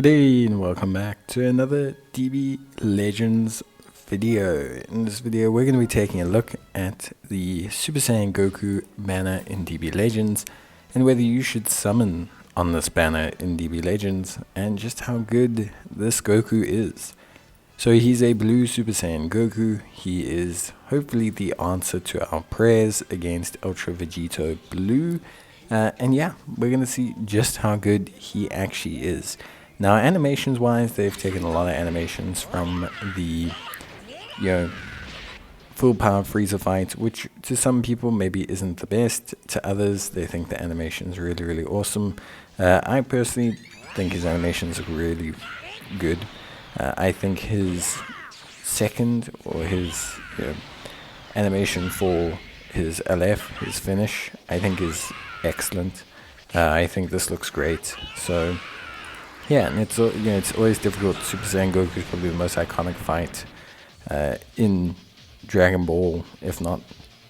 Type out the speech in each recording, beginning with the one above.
Good day and welcome back to another DB Legends video. In this video we're going to be taking a look at the Super Saiyan Goku banner in DB Legends and whether you should summon on this banner in DB Legends and just how good this Goku is. So he's a blue Super Saiyan Goku. He is hopefully the answer to our prayers against Ultra Vegito Blue. And yeah, we're going to see just how good he actually is. Now, animations wise, they've taken a lot of animations from the, full power Frieza fight, which to some people maybe isn't the best. To others, they think the animation's really, really awesome. I personally think his animations are really good. I think his second or his animation for his LF, his finish, I think is excellent. I think this looks great. So yeah, and it's always difficult. Super Saiyan Goku is probably the most iconic fight in Dragon Ball, if not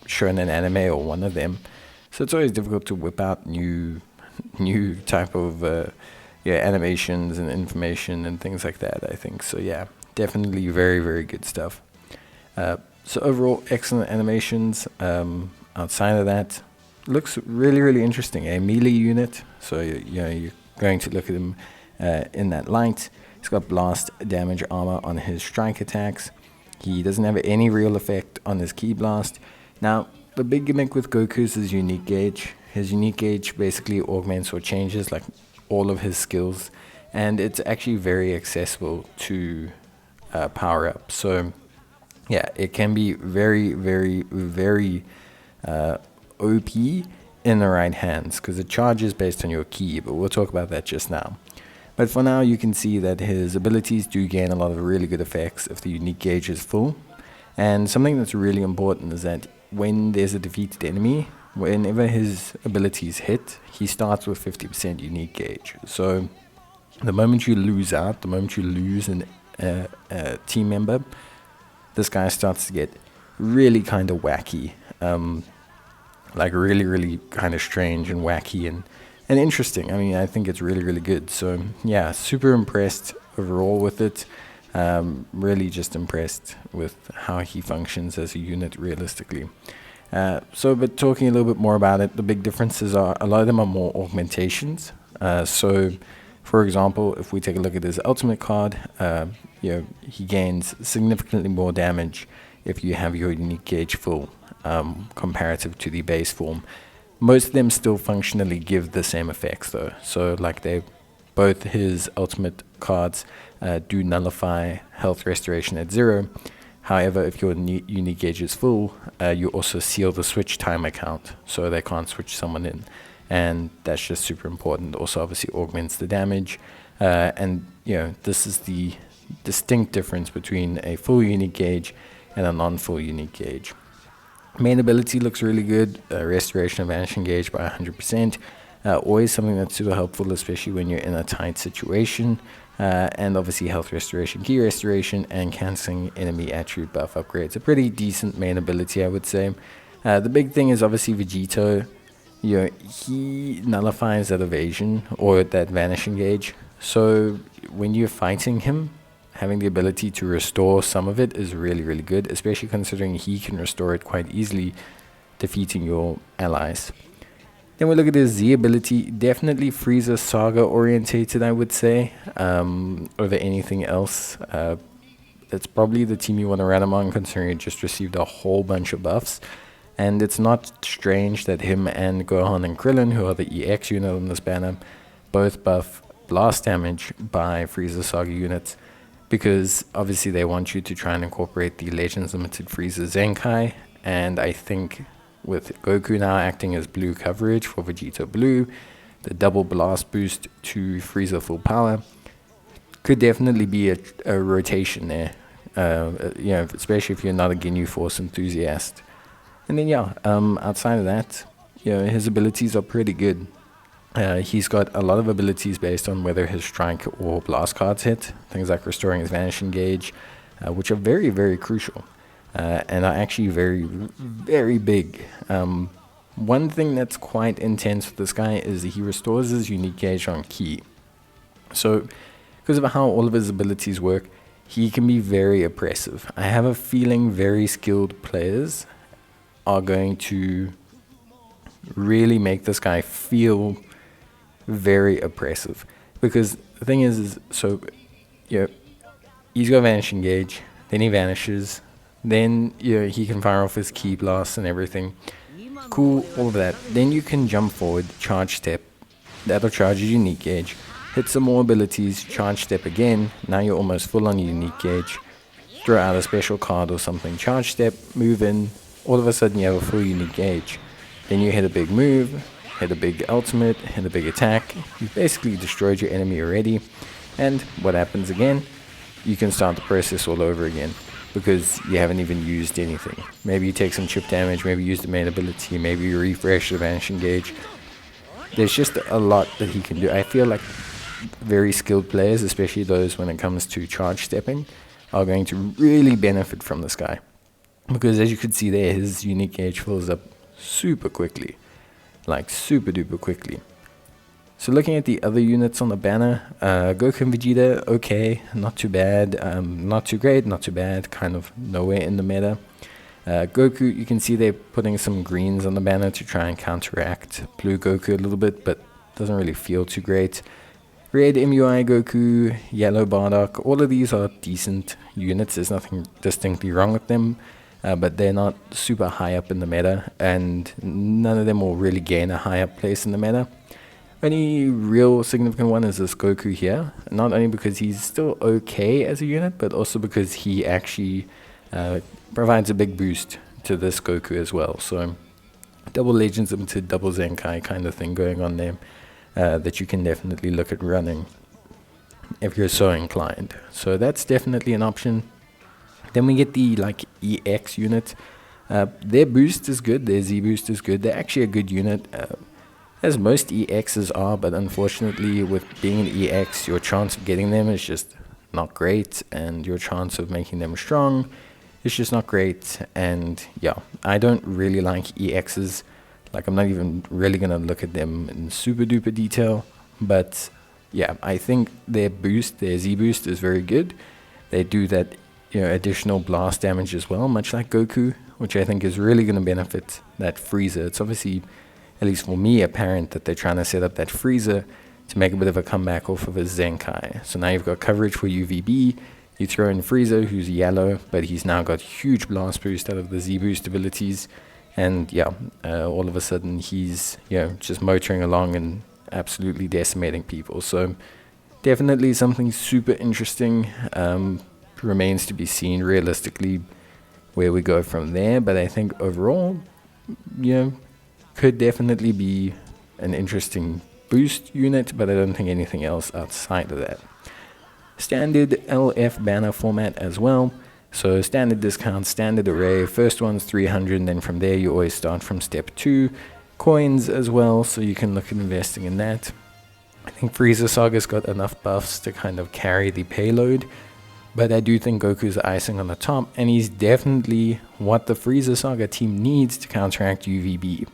shown in anime or one of them. So it's always difficult to whip out new type of animations and information and things like that, I think. So yeah, definitely very, very good stuff. So overall, excellent animations. Outside of that, looks really, really interesting. A melee unit, so you're going to look at him in that light. He's got blast damage armor on his strike attacks. He doesn't have any real effect on his ki blast. Now, the big gimmick with Goku is his unique gauge. His unique gauge basically augments or changes like all of his skills, and it's actually very accessible to power up. So yeah, it can be very, very, very OP in the right hands because it charges based on your ki, but we'll talk about that just now. But for now, you can see that his abilities do gain a lot of really good effects if the unique gauge is full. And something that's really important is that when there's a defeated enemy, whenever his abilities hit, he starts with 50% unique gauge. So the moment you lose out, the moment you lose a team member, this guy starts to get really kind of wacky. Like really, really kind of strange and wacky and interesting. I mean, I think it's really, really good. So yeah, super impressed overall with it. Really just impressed with how he functions as a unit realistically. But talking a little bit more about it, the big differences are a lot of them are more augmentations. So for example, if we take a look at his ultimate card, he gains significantly more damage if you have your unique gauge full, comparative to the base form. Most of them still functionally give the same effects though. So like both his ultimate cards do nullify health restoration at 0. However, if your unique gauge is full, you also seal the switch timer count, so they can't switch someone in. And that's just super important. Also obviously augments the damage. This is the distinct difference between a full unique gauge and a non-full unique gauge. Main ability looks really good. Restoration of vanishing gauge by 100%. Always something that's super helpful, especially when you're in a tight situation. And obviously health restoration, ki restoration, and cancelling enemy attribute buff upgrades. A pretty decent main ability, I would say. The big thing is obviously Vegito. He nullifies that evasion or that vanishing gauge. So when you're fighting him, having the ability to restore some of it is really, really good, especially considering he can restore it quite easily, defeating your allies. Then we look at his Z ability, definitely Frieza Saga orientated, I would say, over anything else. It's probably the team you want to run among, considering it just received a whole bunch of buffs. And it's not strange that him and Gohan and Krillin, who are the EX unit on this banner, both buff blast damage by Frieza Saga units, because obviously they want you to try and incorporate the Legends Limited Frieza Zenkai, and I think with Goku now acting as blue coverage for Vegito Blue, the double blast boost to Frieza full power could definitely be a rotation there, especially if you're not a Ginyu Force enthusiast. And then outside of that, his abilities are pretty good. He's got a lot of abilities based on whether his strike or blast cards hit. Things like restoring his vanishing gauge, which are very, very crucial. And are actually very, very big. One thing that's quite intense with this guy is that he restores his unique gauge on ki. So because of how all of his abilities work, he can be very oppressive. I have a feeling very skilled players are going to really make this guy feel very oppressive. Because the thing is so, you know, he's got Vanishing Gauge, then he vanishes, then he can fire off his Ki Blast and everything. Cool, all of that. Then you can jump forward, charge step, that'll charge your unique gauge. Hit some more abilities, charge step again, now you're almost full on your unique gauge. Throw out a special card or something, charge step, move in, all of a sudden you have a full unique gauge. Then you hit a big move, hit a big ultimate, hit a big attack. You've basically destroyed your enemy already. And what happens again? You can start the process all over again, because you haven't even used anything. Maybe you take some chip damage, maybe use the main ability, maybe you refresh the Vanishing Gauge. There's just a lot that he can do. I feel like very skilled players, especially those when it comes to charge stepping, are going to really benefit from this guy. Because as you can see there, his unique gauge fills up super quickly. Like super duper quickly. So looking at the other units on the banner, Goku and Vegeta, okay, not too bad, not too great, not too bad, kind of nowhere in the meta. Goku, you can see they're putting some greens on the banner to try and counteract Blue Goku a little bit, but doesn't really feel too great. Red MUI Goku, Yellow Bardock, all of these are decent units, there's nothing distinctly wrong with them, but they're not super high up in the meta, and none of them will really gain a high up place in the meta. Only real significant one is this Goku here, not only because he's still okay as a unit, but also because he actually provides a big boost to this Goku as well. So double Legends Limited, double Zenkai kind of thing going on there. That you can definitely look at running if you're so inclined. So that's definitely an option. Then we get the EX unit. Their boost is good, their Z boost is good. They're actually a good unit, as most EXs are, but unfortunately with being an EX, your chance of getting them is just not great, and your chance of making them strong is just not great. And yeah, I don't really like EXs. Like, I'm not even really going to look at them in super duper detail. But yeah, I think their boost, their Z boost is very good. They do that, additional blast damage as well, much like Goku, which I think is really going to benefit that Frieza. It's obviously, at least for me, apparent that they're trying to set up that Frieza to make a bit of a comeback off of his Zenkai. So now you've got coverage for UVB. You throw in Frieza, who's yellow, but he's now got huge blast boost out of the Z boost abilities. And yeah, all of a sudden he's just motoring along and absolutely decimating people. So definitely something super interesting. Remains to be seen realistically where we go from there. But I think overall, could definitely be an interesting boost unit. But I don't think anything else outside of that. Standard LF banner format as well. So standard discount, standard array, first one's 300, and then from there you always start from step 2. Coins as well, so you can look at investing in that. I think Frieza Saga's got enough buffs to kind of carry the payload, but I do think Goku's icing on the top, and he's definitely what the Frieza Saga team needs to counteract UVB.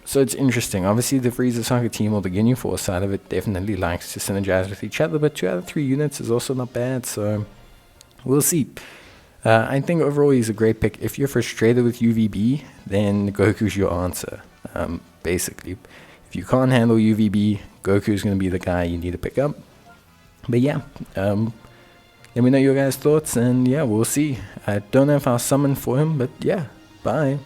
So it's interesting. Obviously the Frieza Saga team, or the Ginyu Force side of it, definitely likes to synergize with each other, but 2 out of 3 units is also not bad, so we'll see. I think overall he's a great pick. If you're frustrated with UVB, then Goku's your answer. Basically, if you can't handle UVB, Goku's going to be the guy you need to pick up. But yeah, let me know your guys' thoughts, and yeah, we'll see. I don't know if I'll summon for him, but yeah, bye.